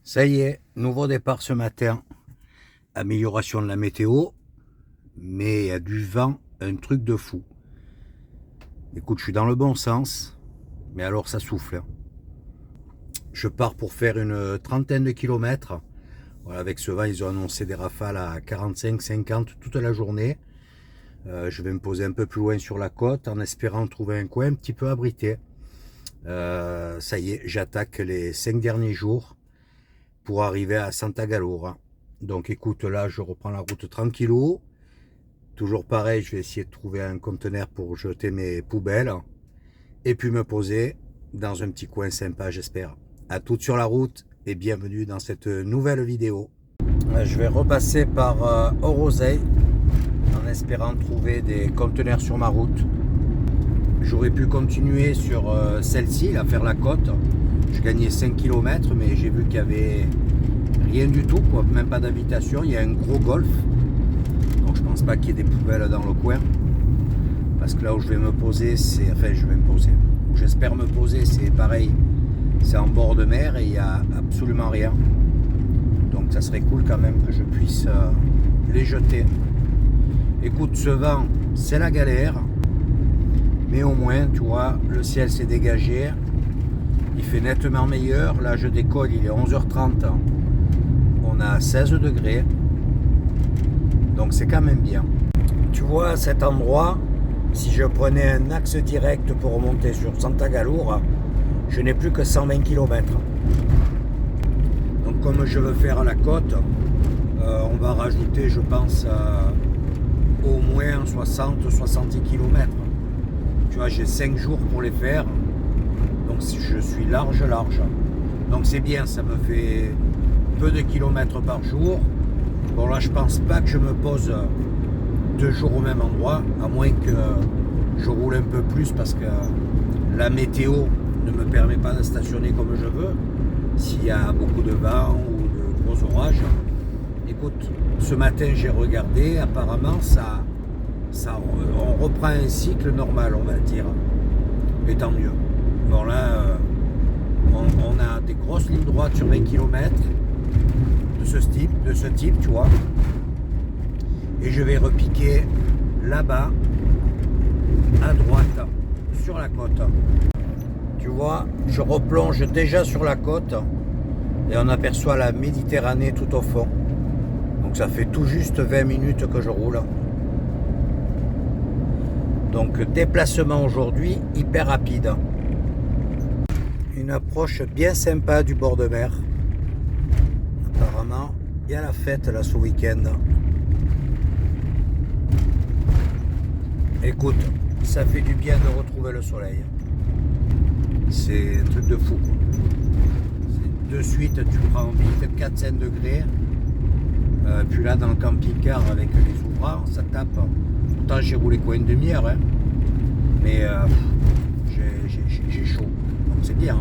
Ça y est, nouveau départ ce matin. Amélioration de la météo, mais il y a du vent, un truc de fou. Écoute, je suis dans le bon sens, mais alors ça souffle. Je pars pour faire une trentaine de kilomètres. Voilà, avec ce vent, ils ont annoncé des rafales à 45-50 toute la journée. Je vais me poser un peu plus loin sur la côte en espérant trouver un coin un petit peu abrité. Ça y est, j'attaque les 5 derniers jours pour arriver à Santa Gallura. Donc écoute, là je reprends la route tranquillou. Toujours pareil, je vais essayer de trouver un conteneur pour jeter mes poubelles et puis me poser dans un petit coin sympa, j'espère. À toutes sur la route et bienvenue dans cette nouvelle vidéo. Je vais repasser par Orosei en espérant trouver des conteneurs sur ma route. J'aurais pu continuer sur celle-ci, là, faire la côte. Je gagnais 5 km, mais j'ai vu qu'il y avait rien du tout, quoi, même pas d'habitation. Il y a un gros golf, donc je pense pas qu'il y ait des poubelles dans le coin. Parce que là où je vais me poser, où j'espère me poser, c'est pareil, c'est en bord de mer et il n'y a absolument rien. Donc ça serait cool quand même que je puisse les jeter. Écoute, ce vent, c'est la galère, mais au moins, tu vois, le ciel s'est dégagé. Il fait nettement meilleur. Là, je décolle, il est 11h30. On a 16 degrés. Donc, c'est quand même bien. Tu vois, cet endroit, si je prenais un axe direct pour remonter sur Santa Gallura, je n'ai plus que 120 km. Donc, comme je veux faire la côte, on va rajouter, je pense, au moins 60-70 km. Tu vois, j'ai 5 jours pour les faire. Donc je suis large. Donc c'est bien, ça me fait peu de kilomètres par jour. Bon là je pense pas que je me pose 2 jours au même endroit, à moins que je roule un peu plus parce que la météo ne me permet pas de stationner comme je veux. S'il y a beaucoup de vent ou de gros orages. Écoute, ce matin j'ai regardé, apparemment on reprend un cycle normal, on va dire. Et tant mieux. Bon là, on a des grosses lignes droites sur 20 km de ce type, tu vois. Et je vais repiquer là-bas, à droite, sur la côte. Tu vois, je replonge déjà sur la côte et on aperçoit la Méditerranée tout au fond. Donc ça fait tout juste 20 minutes que je roule. Donc déplacement aujourd'hui hyper rapide. Une approche bien sympa du bord de mer. Apparemment, il y a la fête là ce week-end. Écoute, ça fait du bien de retrouver le soleil. C'est un truc de fou, quoi. De suite, tu prends vite 4-5 degrés. Puis là, dans le camping-car avec les ouvrants, ça tape. Pourtant, j'ai roulé quoi, une demi-heure, hein. Mais j'ai chaud. Donc c'est bien.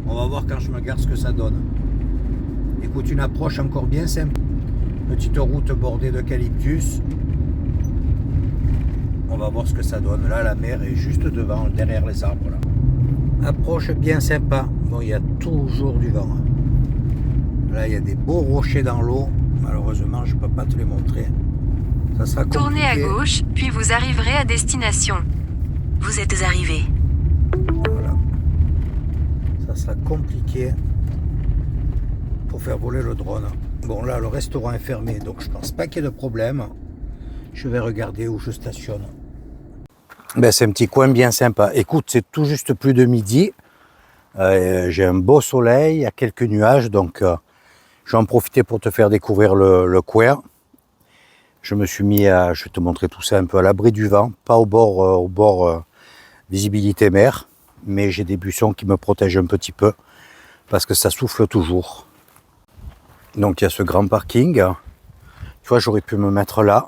On va voir quand je me gare ce que ça donne. Écoute, une approche encore bien simple. Petite route bordée d'eucalyptus. On va voir ce que ça donne. Là, la mer est juste devant, derrière les arbres. Là. Approche bien sympa. Bon, il y a toujours du vent. Là, il y a des beaux rochers dans l'eau. Malheureusement, je ne peux pas te les montrer. Ça sera compliqué. Tournez à gauche, puis vous arriverez à destination. Vous êtes arrivé. Voilà. Ça sera compliqué pour faire voler le drone. Bon, là, le restaurant est fermé, donc je pense pas qu'il y ait de problème. Je vais regarder où je stationne. Ben, c'est un petit coin bien sympa. Écoute, c'est tout juste plus de midi. J'ai un beau soleil, il y a quelques nuages, donc je vais en profiter pour te faire découvrir le coin. Je me suis mis à, je vais te montrer tout ça un peu à l'abri du vent, pas au bord visibilité mer, mais j'ai des buissons qui me protègent un petit peu parce que ça souffle toujours. Donc il y a ce grand parking. Tu vois, j'aurais pu me mettre là,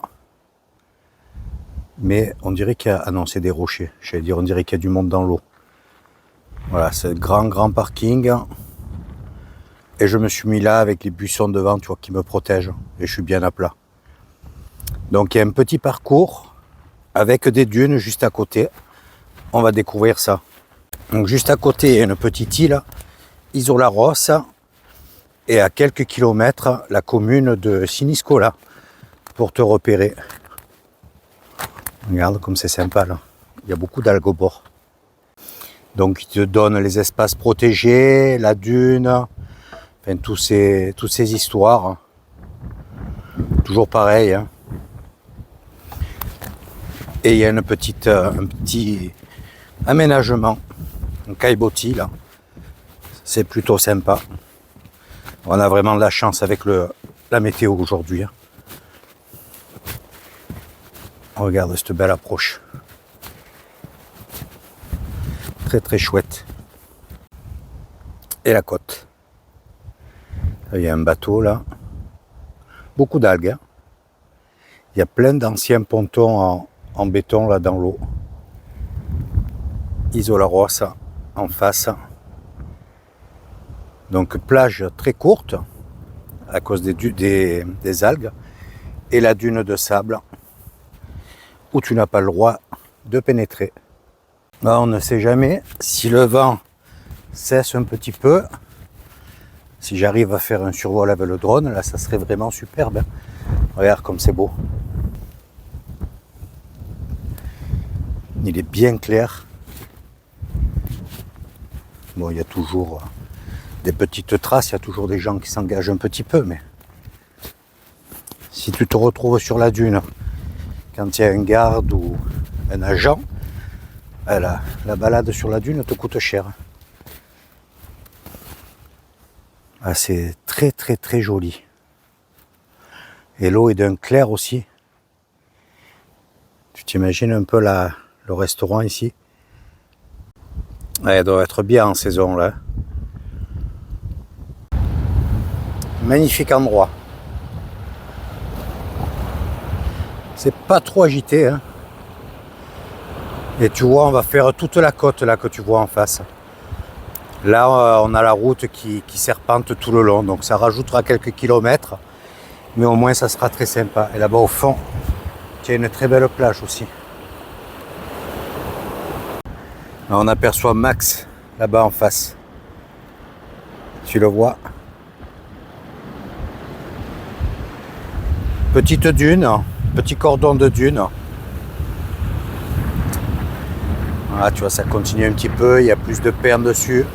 mais on dirait qu'il y a, ah non, c'est des rochers. J'allais dire, on dirait qu'il y a du monde dans l'eau. Voilà, c'est un grand parking. Et je me suis mis là avec les buissons devant, tu vois, qui me protègent. Et je suis bien à plat. Donc il y a un petit parcours avec des dunes juste à côté. On va découvrir ça. Donc juste à côté, il y a une petite île, Isola Rossa. et à quelques kilomètres la commune de Siniscola pour te repérer. Regarde comme c'est sympa là, il y a beaucoup d'algues au bord. Donc ils te donnent les espaces protégés, la dune, enfin toutes ces histoires. Toujours pareil. Hein. Et il y a un petit aménagement, un caillebotis là. C'est plutôt sympa. On a vraiment de la chance avec la météo aujourd'hui. Hein. Regarde cette belle approche. Très très chouette. Et la côte. Il y a un bateau là. Beaucoup d'algues. Hein. Il y a plein d'anciens pontons en béton là dans l'eau. Isola Rossa en face. Donc plage très courte à cause des algues et la dune de sable où tu n'as pas le droit de pénétrer. Là, on ne sait jamais si le vent cesse un petit peu. Si j'arrive à faire un survol avec le drone, là ça serait vraiment superbe. Regarde comme c'est beau. Il est bien clair. Bon, il y a toujours des petites traces, il y a toujours des gens qui s'engagent un petit peu, mais si tu te retrouves sur la dune quand il y a un garde ou un agent, la balade sur la dune te coûte cher. Ah, c'est très très très joli. Et l'eau est d'un clair aussi. Tu t'imagines un peu le restaurant ici? Elle doit être bien en saison là. Magnifique endroit. C'est pas trop agité. Hein. Et tu vois, on va faire toute la côte là que tu vois en face. Là, on a la route qui serpente tout le long. Donc ça rajoutera quelques kilomètres. Mais au moins, ça sera très sympa. Et là-bas au fond, il y a une très belle plage aussi. Là, on aperçoit Max là-bas en face. Tu le vois. Petite dune, petit cordon de dune. Voilà, tu vois, ça continue un petit peu, il y a plus de pernes dessus.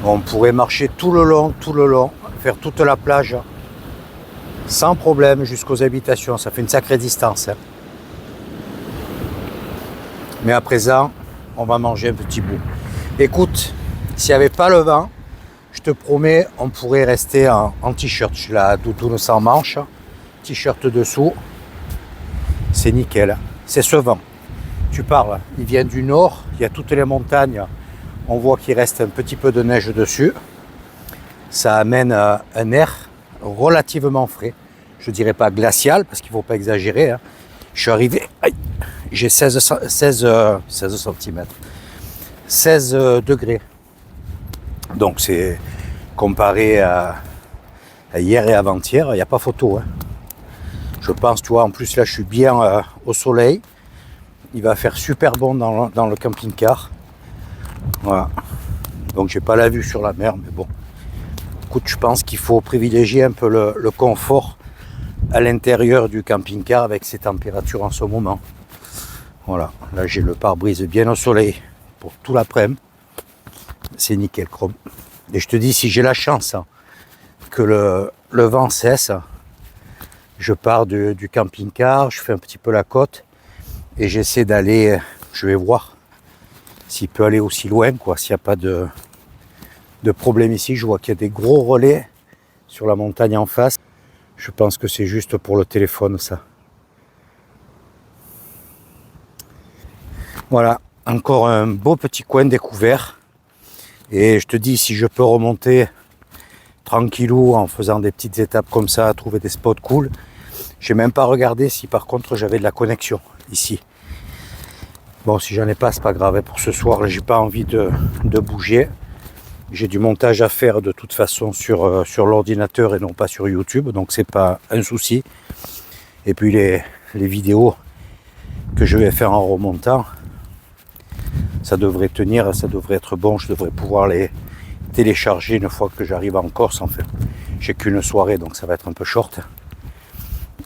On pourrait marcher tout le long, faire toute la plage sans problème jusqu'aux habitations. Ça fait une sacrée distance. Hein. Mais à présent, on va manger un petit bout. Écoute, s'il n'y avait pas le vent, je te promets, on pourrait rester en t-shirt. Je suis là, doudoune sans manche, t-shirt dessous. C'est nickel. C'est ce vent. Tu parles, il vient du nord, il y a toutes les montagnes. On voit qu'il reste un petit peu de neige dessus. Ça amène un air relativement frais. Je ne dirais pas glacial, parce qu'il ne faut pas exagérer. Hein. Je suis arrivé, j'ai 16 cm. 16 degrés. Donc c'est comparé à hier et avant-hier, il n'y a pas photo. Hein. Je pense, tu vois, en plus là je suis bien au soleil. Il va faire super bon dans le camping-car. Voilà. Donc j'ai pas la vue sur la mer, mais bon. Écoute, je pense qu'il faut privilégier un peu le confort à l'intérieur du camping-car avec ces températures en ce moment. Voilà, là j'ai le pare-brise bien au soleil pour tout l'après-midi. C'est nickel chrome. Et je te dis, si j'ai la chance que le vent cesse, je pars du camping-car, je fais un petit peu la côte et j'essaie d'aller, je vais voir s'il peut aller aussi loin, quoi, s'il n'y a pas de problème ici. Je vois qu'il y a des gros relais sur la montagne en face. Je pense que c'est juste pour le téléphone, ça. Voilà, encore un beau petit coin découvert. Et je te dis, si je peux remonter tranquillou en faisant des petites étapes comme ça, trouver des spots cool. J'ai même pas regardé si par contre j'avais de la connexion ici. Bon, si j'en ai pas, c'est pas grave. Pour ce soir, j'ai pas envie de bouger. J'ai du montage à faire de toute façon sur l'ordinateur et non pas sur YouTube, donc c'est pas un souci. Et puis les vidéos que je vais faire en remontant, ça devrait tenir, ça devrait être bon, je devrais pouvoir les télécharger une fois que j'arrive en Corse. Enfin, j'ai qu'une soirée, donc ça va être un peu short.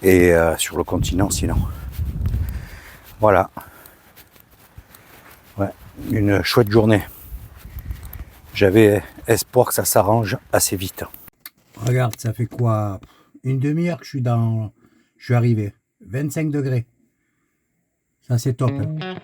Et sur le continent sinon. Voilà. Ouais, une chouette journée. J'avais espoir que ça s'arrange assez vite. Regarde, ça fait quoi? Une demi-heure que je suis arrivé. 25 degrés. Ça c'est top. Hein.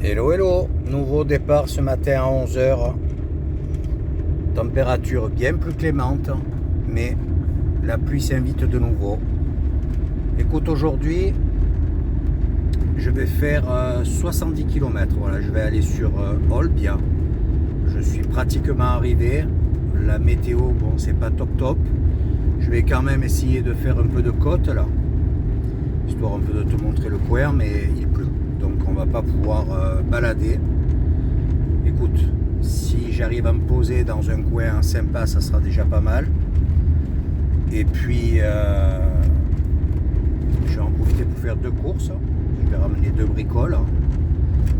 Hello, hello, nouveau départ ce matin à 11h. Température bien plus clémente, mais la pluie s'invite de nouveau. Écoute, aujourd'hui, je vais faire 70 km. Voilà, je vais aller sur Olbia. Je suis pratiquement arrivé. La météo, bon, c'est pas top top. Je vais quand même essayer de faire un peu de côte là, histoire un peu de te montrer le coin, mais il pleut. Donc on va pas pouvoir balader. Écoute, si j'arrive à me poser dans un coin sympa, ça sera déjà pas mal. Et puis je vais en profiter pour faire 2 courses. Je vais ramener 2 bricoles.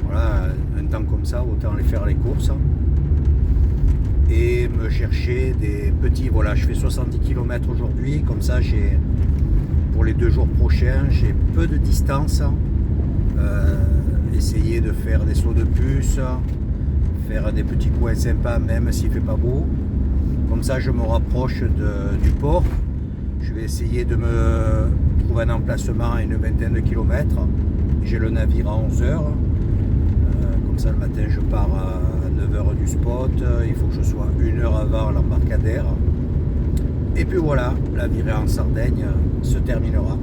Voilà, un temps comme ça, autant aller faire les courses. Et me chercher des petits, voilà, je fais 70 km aujourd'hui, comme ça j'ai, pour les 2 jours prochains, j'ai peu de distance. Essayer de faire des sauts de puce, faire des petits coins sympas même s'il fait pas beau. Comme ça je me rapproche du port. Je vais essayer de me trouver un emplacement à une vingtaine de kilomètres. J'ai le navire à 11h. Comme ça le matin je pars à 9h du spot, il faut que je sois 1 heure avant l'embarcadère. Et puis voilà, la virée en Sardaigne se terminera.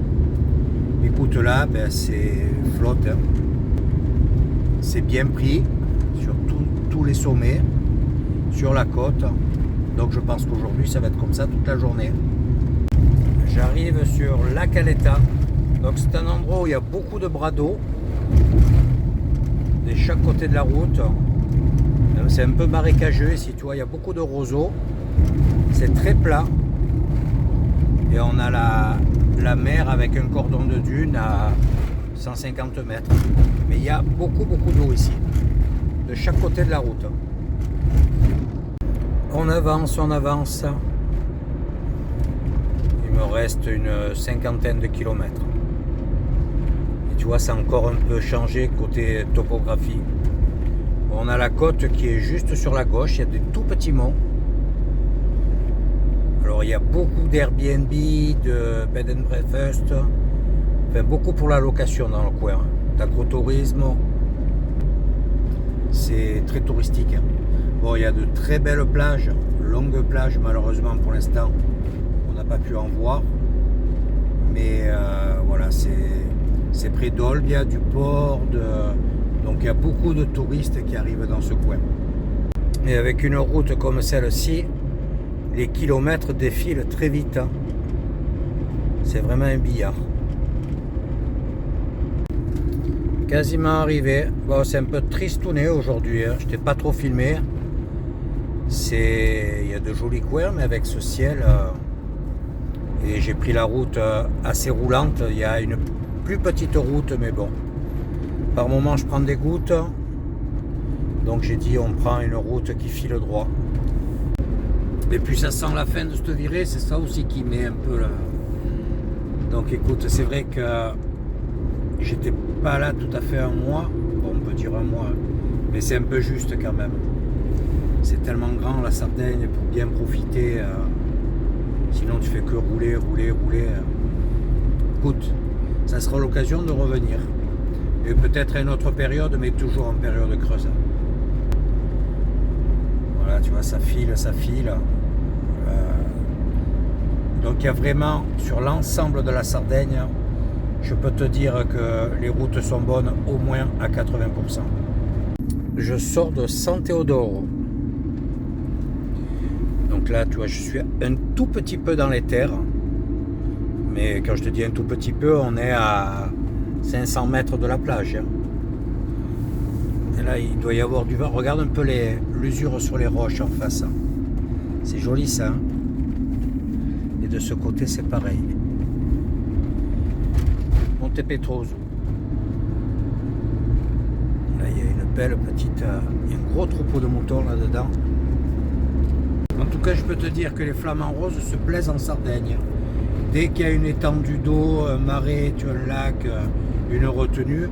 Écoute là, ben, c'est flotte, hein. C'est bien pris sur tous les sommets, sur la côte. Donc je pense qu'aujourd'hui ça va être comme ça toute la journée. J'arrive sur La Caleta. Donc c'est un endroit où il y a beaucoup de bras d'eau de chaque côté de la route. C'est un peu marécageux ici, tu vois, il y a beaucoup de roseaux. C'est très plat. Et on a la mer avec un cordon de dunes à 150 mètres. Mais il y a beaucoup d'eau ici, de chaque côté de la route. On avance. Il me reste une cinquantaine de kilomètres. Et tu vois, ça a encore un peu changé côté topographie. On a la côte qui est juste sur la gauche, il y a des tout petits monts. Alors il y a beaucoup d'Airbnb, de bed and breakfast, enfin beaucoup pour la location dans le coin, d'agrotourisme. C'est très touristique. Bon, il y a de très belles plages, longues plages, malheureusement pour l'instant on n'a pas pu en voir. Mais voilà, c'est près d'Olbia, du port, donc il y a beaucoup de touristes qui arrivent dans ce coin. Et avec une route comme celle-ci, les kilomètres défilent très vite. C'est vraiment un billard. Quasiment arrivé. Bon, c'est un peu tristouné aujourd'hui, hein. Je t'ai pas trop filmé. Il y a de jolis coins, mais avec ce ciel. Et j'ai pris la route assez roulante. Il y a une plus petite route, mais bon. Par moment, je prends des gouttes. Donc j'ai dit, on prend une route qui file droit. Et puis ça sent la fin de cette virée, c'est ça aussi qui met un peu là. Donc écoute, c'est vrai que j'étais pas là tout à fait un mois. Bon, on peut dire un mois, mais c'est un peu juste quand même. C'est tellement grand la Sardaigne pour bien profiter. Sinon tu fais que rouler. Écoute, ça sera l'occasion de revenir. Et peut-être à une autre période, mais toujours en période creuse. Voilà, tu vois, ça file. Donc il y a vraiment, sur l'ensemble de la Sardaigne, je peux te dire que les routes sont bonnes au moins à 80%. Je sors de San Teodoro. Donc là, tu vois, je suis un tout petit peu dans les terres. Mais quand je te dis un tout petit peu, on est à 500 mètres de la plage. Et là, il doit y avoir du vent. Regarde un peu l'usure sur les roches en face. C'est joli ça. Et de ce côté, c'est pareil. Monte Petroso. Là, il y a une belle petite... il y a un gros troupeau de moutons là-dedans. En tout cas, je peux te dire que les flamants roses se plaisent en Sardaigne. Dès qu'il y a une étendue d'eau, un marais, tu as un lac, une retenue,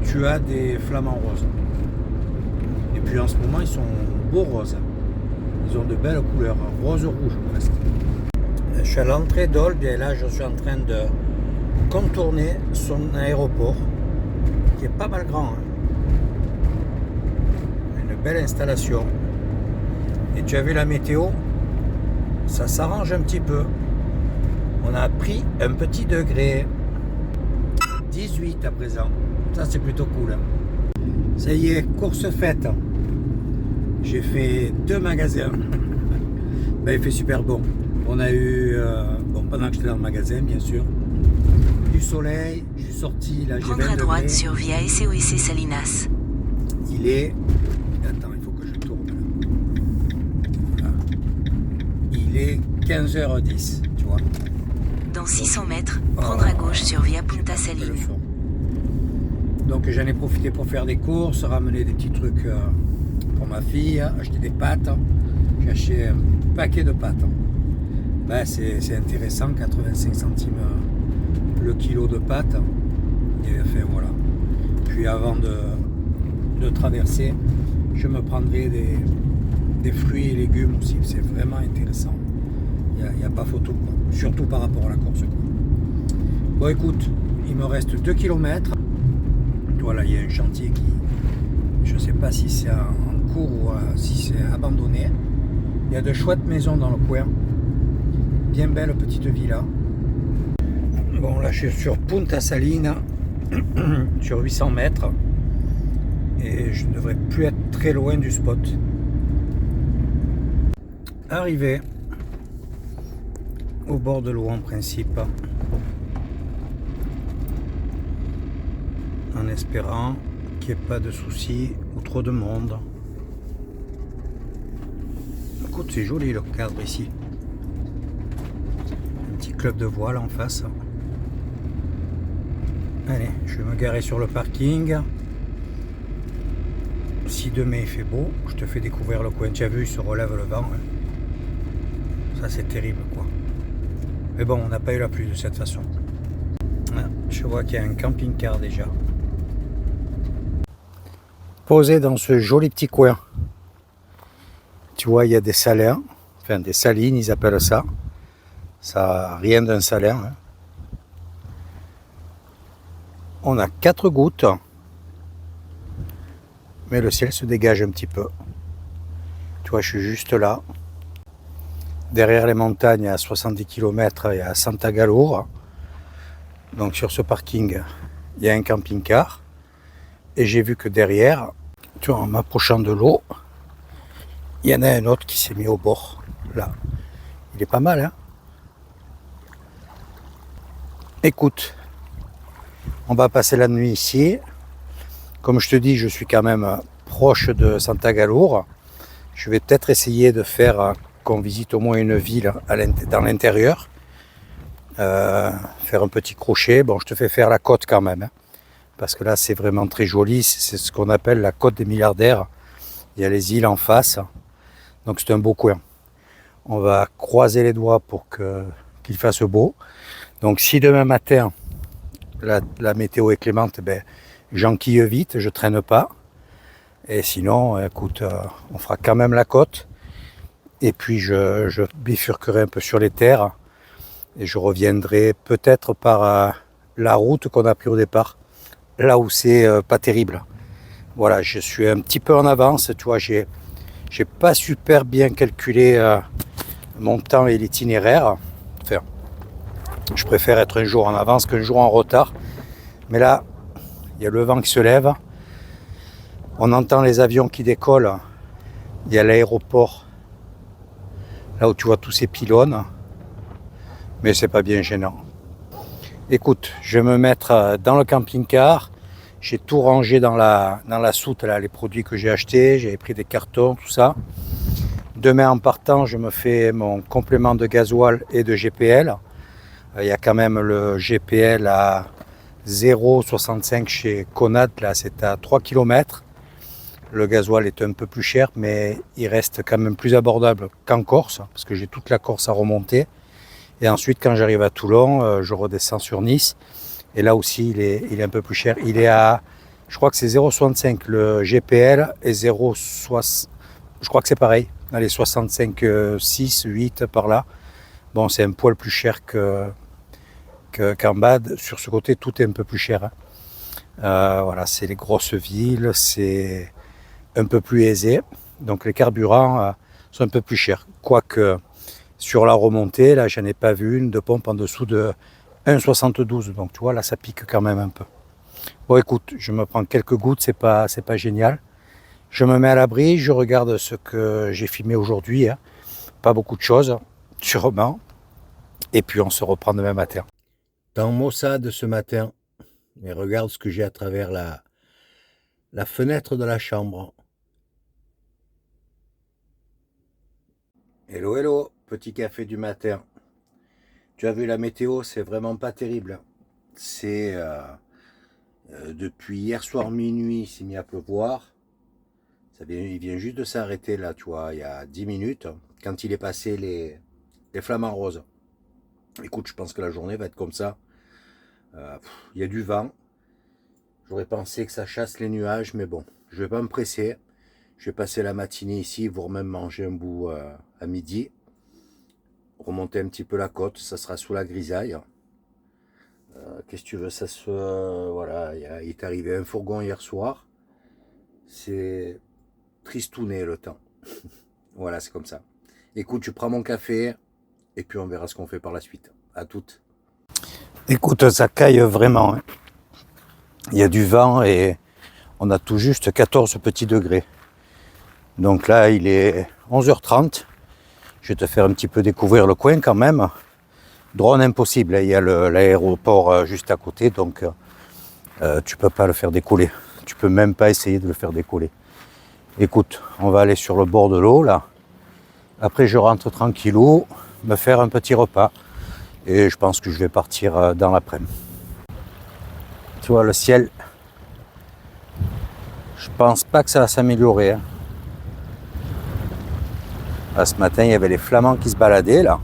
tu as des flamants roses. Et puis en ce moment, ils sont beaux roses. Ils ont de belles couleurs, rose-rouge presque. Je suis à l'entrée d'Olbia et là, je suis en train de contourner son aéroport, qui est pas mal grand. Hein. Une belle installation. Et tu as vu la météo, ça s'arrange un petit peu. On a pris un petit degré. 18 à présent. Ça, c'est plutôt cool. Hein. Ça y est, course faite. J'ai fait 2 magasins. Ben, il fait super bon. On a eu, pendant que j'étais dans le magasin, bien sûr, du soleil. Je suis sorti, là, j'ai 20 Prendre à droite degrés. sur Via SOS Salinas. Il est... Attends, il faut que je tourne. Voilà. Il est 15h10, tu vois. Dans 600 mètres, prendre à gauche sur Via Punta Salines. Donc j'en ai profité pour faire des courses, ramener des petits trucs pour ma fille, acheter des pâtes. J'ai acheté un paquet de pâtes. Ben, c'est intéressant, 85 centimes le kilo de pâtes. Et enfin voilà. Puis avant de traverser, je me prendrai des fruits et légumes aussi. C'est vraiment intéressant. Il n'y a pas photo, quoi. Surtout par rapport à la course, quoi. Bon écoute, il me reste 2 km. Voilà, il y a un chantier Je ne sais pas si c'est en cours ou si c'est abandonné. Il y a de chouettes maisons dans le coin. Bien belle petite villa. Bon, là je suis sur Punta Salina, sur 800 mètres. Et je ne devrais plus être très loin du spot. Arrivé au bord de l'eau en principe. En espérant qu'il n'y ait pas de soucis ou trop de monde. Écoute, c'est joli le cadre ici. Un petit club de voile en face. Allez, je vais me garer sur le parking. Si demain il fait beau, je te fais découvrir le coin. Tu as vu, il se relève le vent. Hein. Ça c'est terrible quoi. Mais bon, on n'a pas eu la pluie de cette façon. Ah, je vois qu'il y a un camping-car déjà. Posé dans ce joli petit coin. Tu vois, il y a des salins. Enfin, des salines, ils appellent ça. Ça n'a rien d'un salin. Hein. On a 4 gouttes. Mais le ciel se dégage un petit peu. Tu vois, je suis juste là. Derrière les montagnes, à 70 km, il y a Santa Galour. Donc sur ce parking, il y a un camping-car. Et j'ai vu que derrière, tu vois, en m'approchant de l'eau, il y en a un autre qui s'est mis au bord. Là. Il est pas mal, hein? Écoute, on va passer la nuit ici. Comme je te dis, je suis quand même proche de Santa Galour. Je vais peut-être essayer de faire qu'on visite au moins une ville dans l'intérieur. Faire un petit crochet. Bon, je te fais faire la côte quand même. Hein, parce que là, c'est vraiment très joli. C'est ce qu'on appelle la côte des milliardaires. Il y a les îles en face. Donc c'est un beau coin. On va croiser les doigts pour qu'il fasse beau. Donc si demain matin, la météo est clémente, ben, j'enquille vite, je traîne pas. Et sinon, écoute, on fera quand même la côte. Et puis je bifurquerai un peu sur les terres. Et je reviendrai peut-être par la route qu'on a pris au départ. Là où c'est pas terrible. Voilà, je suis un petit peu en avance. Tu vois, j'ai pas super bien calculé mon temps et l'itinéraire. Enfin, je préfère être un jour en avance qu'un jour en retard. Mais là, il y a le vent qui se lève. On entend les avions qui décollent. Il y a l'aéroport. Là où tu vois tous ces pylônes. Mais c'est pas bien gênant. Écoute, je vais me mettre dans le camping-car. J'ai tout rangé dans la soute, là, les produits que j'ai achetés. J'avais pris des cartons, tout ça. Demain en partant, je me fais mon complément de gasoil et de GPL. Il y a quand même le GPL à 0,65 chez Conad, là c'est à 3 km. Le gasoil est un peu plus cher, mais il reste quand même plus abordable qu'en Corse, parce que j'ai toute la Corse à remonter. Et ensuite, quand j'arrive à Toulon, je redescends sur Nice. Et là aussi, il est un peu plus cher. Il est à, je crois que c'est 0,65 le GPL et 0,60, je crois que c'est pareil. Allez, 65, 6, 8 par là. Bon, c'est un poil plus cher qu'en bas. Sur ce côté, tout est un peu plus cher. Hein. Voilà, c'est les grosses villes, c'est un peu plus aisé. Donc les carburants sont un peu plus chers. Quoique sur la remontée, là, j'en ai pas vu une de pompe en dessous de 1,72. Donc tu vois, là, ça pique quand même un peu. Bon, écoute, je me prends quelques gouttes, c'est pas génial. Je me mets à l'abri, je regarde ce que j'ai filmé aujourd'hui. Hein. Pas beaucoup de choses, sûrement. Et puis on se reprend demain matin. Dans Mossad ce matin, mais regarde ce que j'ai à travers la fenêtre de la chambre. Hello, hello, petit café du matin. Tu as vu la météo, c'est vraiment pas terrible. C'est depuis hier soir minuit, il s'est mis à pleuvoir. Il vient juste de s'arrêter là, tu vois, il y a 10 minutes, quand il est passé les flamants roses. Écoute, je pense que la journée va être comme ça. Il y a du vent. J'aurais pensé que ça chasse les nuages, mais bon, je vais pas me presser. Je vais passer la matinée ici, voire même manger un bout à midi. Remonter un petit peu la côte, ça sera sous la grisaille. Qu'est-ce que tu veux, voilà, il est arrivé un fourgon hier soir. c'est tristouné le temps. Voilà, c'est comme ça. Écoute, tu prends mon café et puis on verra ce qu'on fait par la suite. À toutes. Écoute, ça caille vraiment. Hein. Il y a du vent et on a tout juste 14 petits degrés. Donc là, il est 11h30. Je vais te faire un petit peu découvrir le coin quand même. Drone impossible, il y a l'aéroport juste à côté, donc tu peux pas le faire décoller. Tu peux même pas essayer de le faire décoller. Écoute, on va aller sur le bord de l'eau là. Après, je rentre tranquillou, me faire un petit repas. Et je pense que je vais partir dans l'après-midi. Tu vois, le ciel, je pense pas que ça va s'améliorer. Hein. Là, ce matin, il y avait les flamands qui se baladaient là.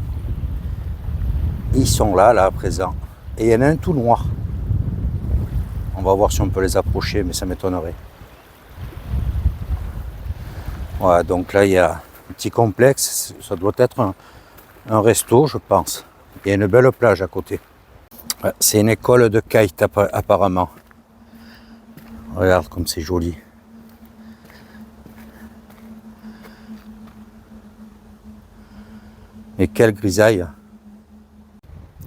Ils sont là à présent. Et il y en a un tout noir. On va voir si on peut les approcher, mais ça m'étonnerait. Voilà, donc là, il y a un petit complexe. Ça doit être un resto, je pense. Il y a une belle plage à côté. C'est une école de kite apparemment. Regarde comme c'est joli. Et quelle grisaille.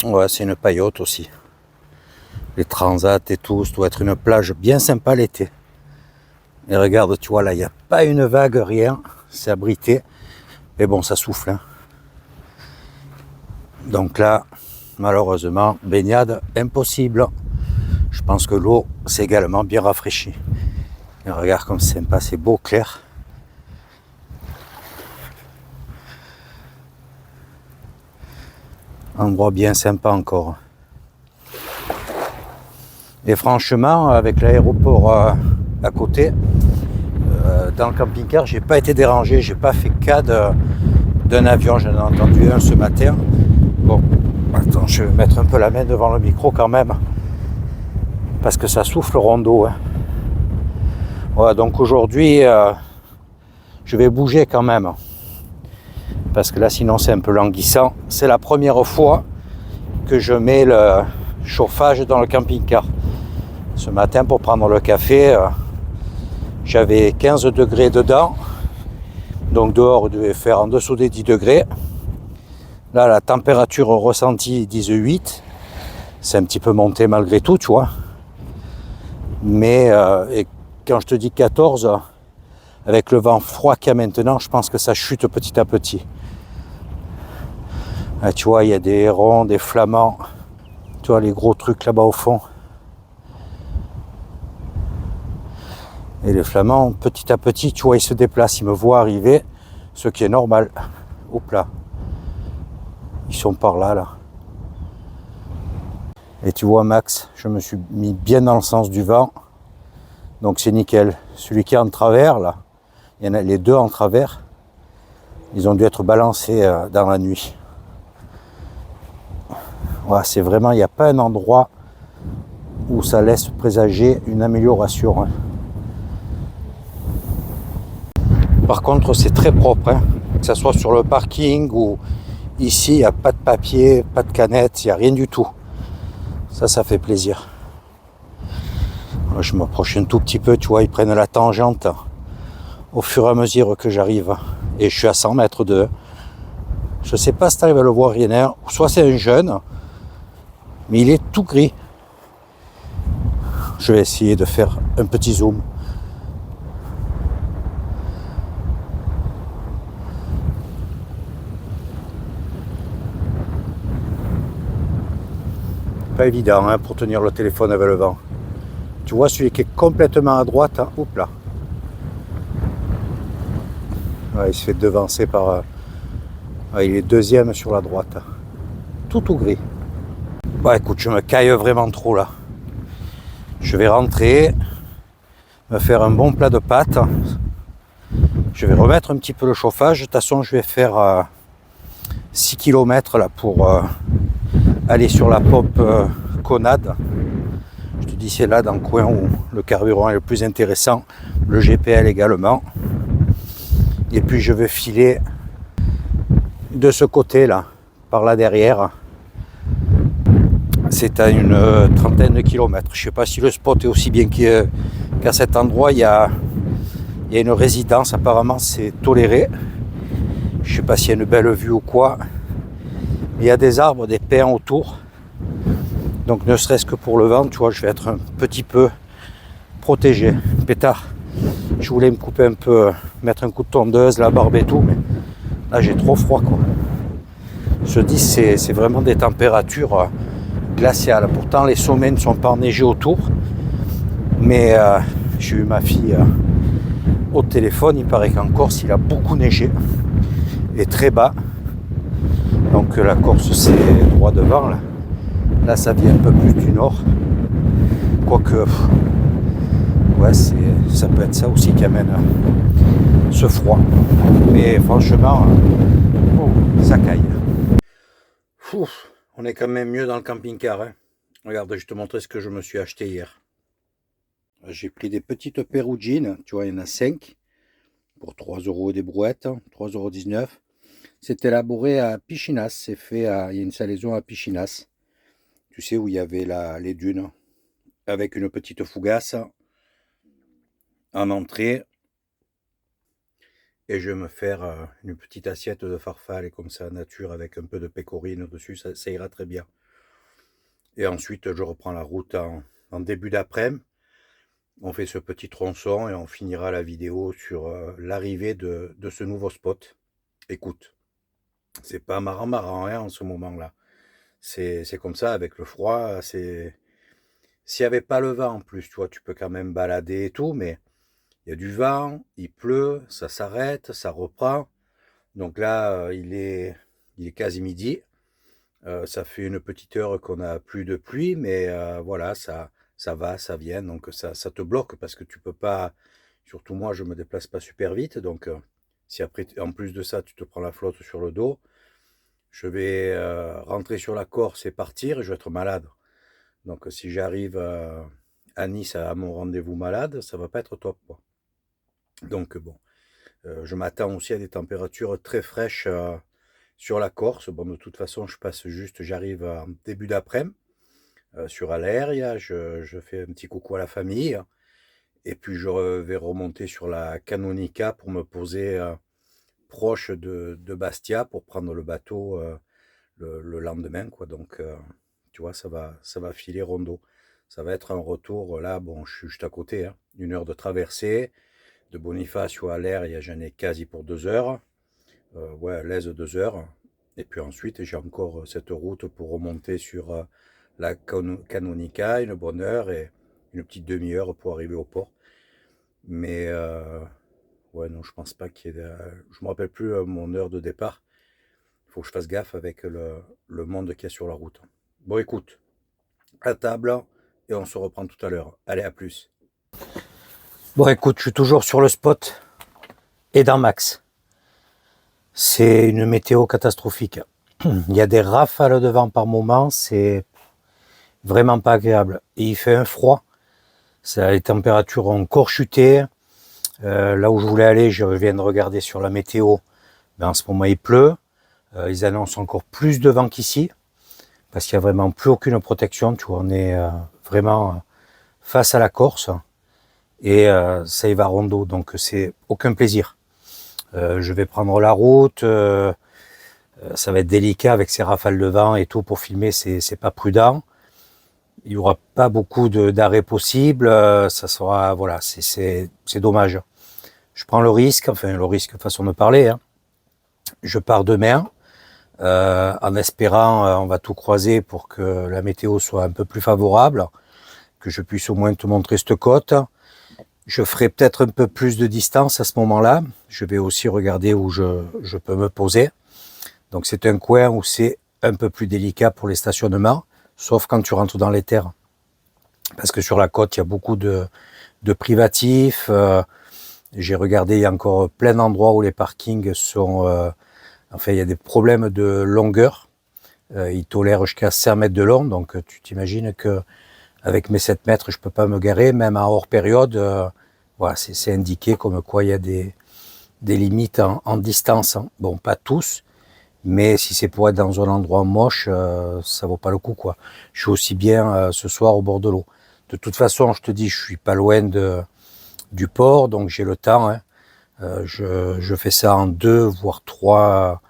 Ouais, c'est une paillote aussi. Les transats et tout, ça doit être une plage bien sympa l'été. Et regarde, tu vois là, il n'y a pas une vague, rien. C'est abrité. Mais bon, ça souffle. Hein. Donc là, malheureusement, baignade impossible. Je pense que l'eau s'est également bien rafraîchie. Et regarde comme c'est sympa, c'est beau, clair. Endroit bien sympa encore. Et franchement, avec l'aéroport à côté, dans le camping-car, j'ai pas été dérangé, j'ai pas fait cas d'un avion, j'en ai entendu un ce matin. Bon, attends, je vais mettre un peu la main devant le micro quand même, parce que ça souffle rondeau. Hein. Voilà, donc aujourd'hui, je vais bouger quand même. Parce que là, sinon, c'est un peu languissant. C'est la première fois que je mets le chauffage dans le camping-car. Ce matin, pour prendre le café, j'avais 15 degrés dedans. Donc dehors, il devait faire en dessous des 10 degrés. Là, la température ressentie est 18. C'est un petit peu monté malgré tout, tu vois. Mais et quand je te dis 14, avec le vent froid qu'il y a maintenant, je pense que ça chute petit à petit. Là, tu vois, il y a des hérons, des flamands. Tu vois les gros trucs là-bas au fond. Et les flamands, petit à petit, tu vois, ils se déplacent, ils me voient arriver, ce qui est normal. Hop là. Ils sont par là, là. Et tu vois, Max, je me suis mis bien dans le sens du vent. Donc c'est nickel. Celui qui est en travers, là, il y en a les deux en travers. Ils ont dû être balancés dans la nuit. Voilà, c'est vraiment, il n'y a pas un endroit où ça laisse présager une amélioration. Hein. Par contre, c'est très propre, hein. Que ce soit sur le parking ou ici, il n'y a pas de papier, pas de canette, il n'y a rien du tout. Ça fait plaisir. Alors, je m'approche un tout petit peu, tu vois, ils prennent la tangente au fur et à mesure que j'arrive. Et je suis à 100 mètres d'eux. Je ne sais pas si tu arrives à le voir, rien. Soit c'est un jeune, mais il est tout gris. Je vais essayer de faire un petit zoom. Pas évident hein, pour tenir le téléphone avec le vent. Tu vois celui qui est complètement à droite, hein, hop là. Ouais, il se fait devancer par... ouais, il est deuxième sur la droite. Tout gris. Bon écoute, je me caille vraiment trop là. Je vais rentrer, me faire un bon plat de pâtes. Je vais remettre un petit peu le chauffage. De toute façon, je vais faire 6 km là pour aller sur la pompe Conad. Je te dis, c'est là dans le coin où le carburant est le plus intéressant. Le GPL également. Et puis je vais filer de ce côté là, par là derrière. C'est à une trentaine de kilomètres. Je ne sais pas si le spot est aussi bien qu'à cet endroit. Il y a y a une résidence, apparemment c'est toléré. Je sais pas s'il y a une belle vue ou quoi. Il y a des arbres, des pins autour. Donc ne serait-ce que pour le vent, tu vois, je vais être un petit peu protégé. Pétard, je voulais me couper un peu, mettre un coup de tondeuse, la barbe et tout, mais là j'ai trop froid quoi. Je dis c'est vraiment des températures glaciales. Pourtant les sommets ne sont pas enneigés autour. Mais j'ai eu ma fille au téléphone, il paraît qu'en Corse il a beaucoup neigé et très bas. Donc la Corse c'est droit devant là. Là ça vient un peu plus du nord. Quoique ouais ça peut être ça aussi qui amène ce froid. Mais franchement, ça caille. On est quand même mieux dans le camping-car. Hein. Regarde, je te montrer ce que je me suis acheté hier. J'ai pris des petites Perugine, tu vois, il y en a 5 pour 3 € des brouettes, 3,19 €. C'est élaboré à Pichinas, c'est fait il y a une salaison à Pichinas. Tu sais où il y avait les dunes, avec une petite fougasse en entrée. Et je vais me faire une petite assiette de farfalle comme ça, nature, avec un peu de pécorine dessus, ça ira très bien. Et ensuite, je reprends la route en début d'après-midi. On fait ce petit tronçon et on finira la vidéo sur l'arrivée de ce nouveau spot. Écoute, c'est pas marrant hein, en ce moment-là. C'est comme ça avec le froid. S'il n'y avait pas le vent en plus, tu vois, tu peux quand même balader et tout, mais il y a du vent, il pleut, ça s'arrête, ça reprend. Donc là, il est quasi midi. Ça fait une petite heure qu'on n'a plus de pluie, mais voilà, ça va, ça vient, donc ça te bloque parce que tu peux pas, surtout moi je me déplace pas super vite, donc si après en plus de ça tu te prends la flotte sur le dos, je vais rentrer sur la Corse et partir et je vais être malade. Donc si j'arrive à Nice à mon rendez-vous malade, ça va pas être top quoi. Donc bon, je m'attends aussi à des températures très fraîches sur la Corse. Bon de toute façon j'arrive en début d'après-midi. Sur Aléria, je fais un petit coucou à la famille et puis je vais remonter sur la Canonica pour me poser proche de Bastia pour prendre le bateau le lendemain quoi. Donc tu vois ça va filer rondo. Ça va être un retour là, bon je suis juste à côté, hein, 1 heure de traversée de Bonifacio à Aléria, j'en ai quasi pour 2 heures, ouais à l'aise 2 heures et puis ensuite j'ai encore cette route pour remonter sur la Canonica, une bonne heure et une petite demi-heure pour arriver au port. Mais ouais, non, je pense pas qu'il y ait je me rappelle plus mon heure de départ. Il faut que je fasse gaffe avec le monde qu'il y a sur la route. Bon, écoute, à table et on se reprend tout à l'heure. Allez, à plus. Bon, écoute, je suis toujours sur le spot et dans Max. C'est une météo catastrophique. Il y a des rafales de vent par moment, c'est vraiment pas agréable. Et il fait un froid. Les températures ont encore chuté. Là où je voulais aller, je viens de regarder sur la météo. Ben, en ce moment, il pleut. Ils annoncent encore plus de vent qu'ici. Parce qu'il n'y a vraiment plus aucune protection. Tu vois, on est vraiment face à la Corse. Et ça y va rondo. Donc, c'est aucun plaisir. Je vais prendre la route. Ça va être délicat avec ces rafales de vent et tout. Pour filmer, c'est pas prudent. Il n'y aura pas beaucoup d'arrêts possibles, ça sera, voilà, c'est dommage. Je prends le risque, enfin le risque façon de parler, hein. Je pars demain, en espérant, on va tout croiser pour que la météo soit un peu plus favorable, que je puisse au moins te montrer cette côte. Je ferai peut-être un peu plus de distance à ce moment-là, je vais aussi regarder où je peux me poser. Donc c'est un coin où c'est un peu plus délicat pour les stationnements. Sauf quand tu rentres dans les terres. Parce que sur la côte, il y a beaucoup de privatifs. J'ai regardé, il y a encore plein d'endroits où les parkings sont... enfin, il y a des problèmes de longueur. Ils tolèrent jusqu'à 5 mètres de long. Donc, tu t'imagines que avec mes 7 mètres, je peux pas me garer. Même en hors période, voilà, c'est indiqué comme quoi il y a des limites en distance. Hein. Bon, pas tous. Mais si c'est pour être dans un endroit moche, ça vaut pas le coup, quoi. Je suis aussi bien ce soir au bord de l'eau. De toute façon, je te dis, je suis pas loin de du port, donc j'ai le temps. Hein. Je fais ça en 2 voire 3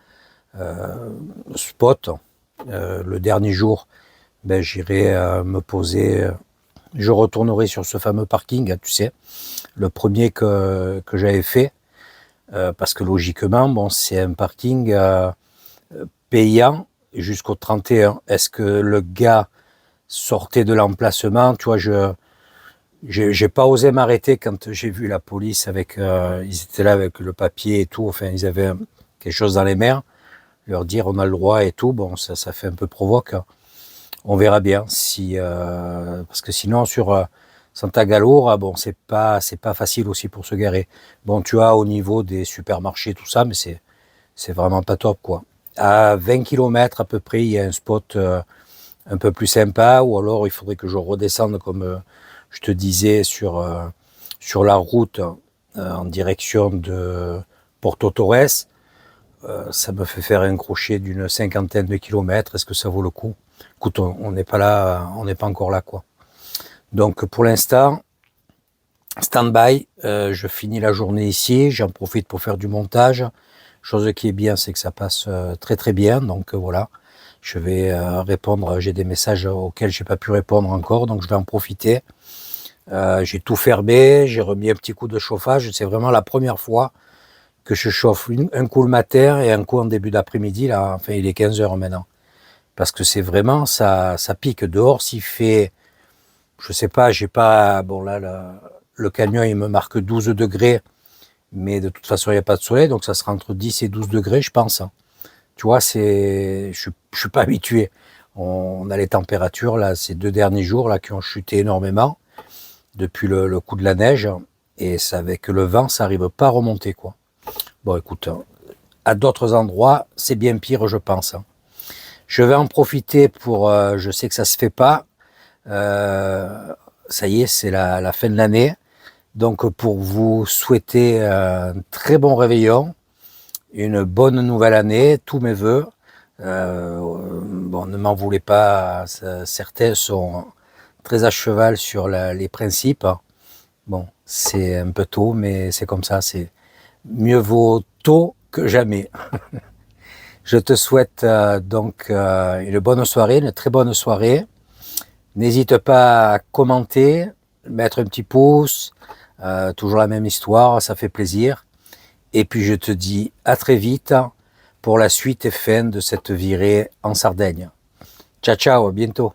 spots. Le dernier jour, ben, j'irai me poser. Je retournerai sur ce fameux parking, hein, tu sais, le premier que j'avais fait, parce que logiquement, bon, c'est un parking payant jusqu'au 31. Est-ce que le gars sortait de l'emplacement? Tu vois, j'ai pas osé m'arrêter quand j'ai vu la police avec, ils étaient là avec le papier et tout. Enfin, ils avaient quelque chose dans les mains. Leur dire on a le droit et tout. Bon, ça fait un peu provoque. On verra bien si, parce que sinon sur Santa Galoura, bon, c'est pas facile aussi pour se garer. Bon, tu as au niveau des supermarchés tout ça, mais c'est vraiment pas top quoi. À 20 km à peu près, il y a un spot un peu plus sympa, ou alors il faudrait que je redescende comme je te disais sur la route en direction de Porto Torres. Ça me fait faire un crochet d'une 50aine de kilomètres. Est-ce que ça vaut le coup? Écoute, on n'est pas là, on n'est pas encore là, quoi. Donc pour l'instant, stand-by. Je finis la journée ici. J'en profite pour faire du montage. Chose qui est bien, c'est que ça passe très très bien. Donc voilà, je vais répondre. J'ai des messages auxquels j'ai pas pu répondre encore, donc je vais en profiter. J'ai tout fermé. J'ai remis un petit coup de chauffage. C'est vraiment la première fois que je chauffe un coup le matin et un coup en début d'après-midi, là, enfin il est 15h maintenant. Parce que c'est vraiment, ça pique dehors, s'il fait, je sais pas, j'ai pas, bon là, le camion il me marque 12 degrés, mais de toute façon il n'y a pas de soleil, donc ça sera entre 10 et 12 degrés, je pense. Tu vois, je suis pas habitué. On a les températures, là, ces 2 derniers jours, là, qui ont chuté énormément, depuis le coup de la neige, et c'est avec le vent, ça arrive pas à remonter, quoi. Bon, écoute, à d'autres endroits, c'est bien pire, je pense. Je vais en profiter pour, je sais que ça se fait pas, ça y est, c'est la fin de l'année, donc pour vous souhaiter un très bon réveillon, une bonne nouvelle année, tous mes vœux. Bon, ne m'en voulez pas, certains sont très à cheval sur les principes. Bon, c'est un peu tôt, mais c'est comme ça, c'est mieux vaut tôt que jamais. Je te souhaite donc une bonne soirée, une très bonne soirée. N'hésite pas à commenter, mettre un petit pouce, toujours la même histoire, ça fait plaisir. Et puis je te dis à très vite pour la suite et fin de cette virée en Sardaigne. Ciao, ciao, à bientôt.